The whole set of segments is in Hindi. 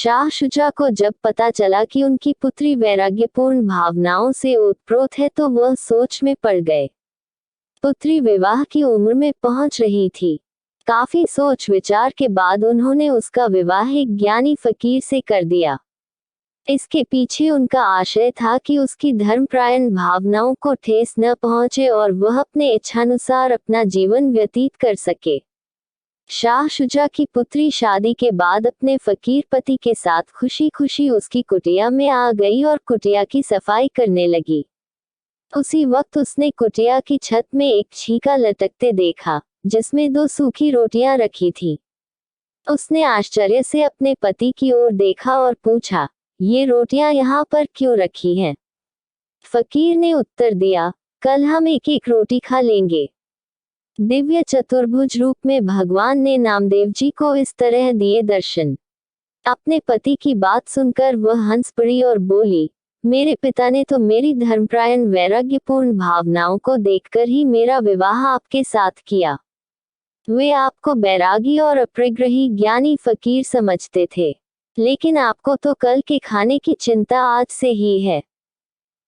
शाह शुजा को जब पता चला कि उनकी पुत्री वैराग्यपूर्ण भावनाओं से ओतप्रोत है तो वह सोच में पड़ गए। पुत्री विवाह की उम्र में पहुंच रही थी। काफी सोच विचार के बाद उन्होंने उसका विवाह एक ज्ञानी फकीर से कर दिया। इसके पीछे उनका आशय था कि उसकी धर्मपरायण भावनाओं को ठेस न पहुंचे और वह अपने इच्छानुसार अपना जीवन व्यतीत कर सके। शाह शुजा की पुत्री शादी के बाद अपने फकीर पति के साथ खुशी खुशी उसकी कुटिया में आ गई और कुटिया की सफाई करने लगी। उसी वक्त उसने कुटिया की छत में एक छीका लटकते देखा जिसमें 2 सूखी रोटियां रखी थी। उसने आश्चर्य से अपने पति की ओर देखा और पूछा, ये रोटियां यहाँ पर क्यों रखी हैं? फकीर ने उत्तर दिया, कल हम एक एक रोटी खा लेंगे। दिव्य चतुर्भुज रूप में भगवान ने नामदेव जी को इस तरह दिए दर्शन। अपने पति की बात सुनकर वह हंस पड़ी और बोली, मेरे पिता ने तो मेरी धर्मपरायण वैराग्यपूर्ण भावनाओं को देखकर ही मेरा विवाह आपके साथ किया। वे आपको बैरागी और अपरिग्रही ज्ञानी फकीर समझते थे, लेकिन आपको तो कल के खाने की चिंता आज से ही है।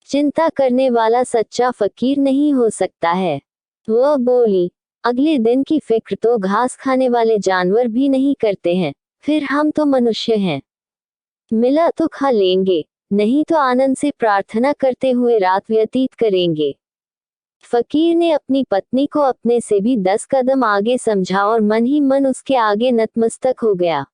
चिंता करने वाला सच्चा फकीर नहीं हो सकता है। वह बोली, अगले दिन की फिक्र तो घास खाने वाले जानवर भी नहीं करते हैं, फिर हम तो मनुष्य हैं। मिला तो खा लेंगे, नहीं तो आनंद से प्रार्थना करते हुए रात व्यतीत करेंगे। फकीर ने अपनी पत्नी को अपने से भी 10 कदम आगे समझा और मन ही मन उसके आगे नतमस्तक हो गया।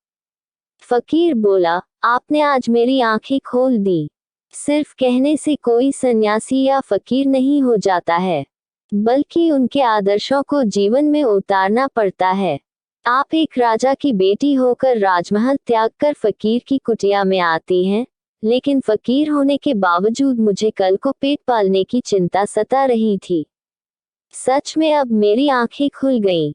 फकीर बोला, आपने आज मेरी आंखें खोल दी। सिर्फ कहने से कोई सन्यासी या फकीर नहीं हो जाता है, बल्कि उनके आदर्शों को जीवन में उतारना पड़ता है। आप एक राजा की बेटी होकर राजमहल त्याग कर फकीर की कुटिया में आती हैं, लेकिन फकीर होने के बावजूद मुझे कल को पेट पालने की चिंता सता रही थी। सच में अब मेरी आंखें खुल गईं।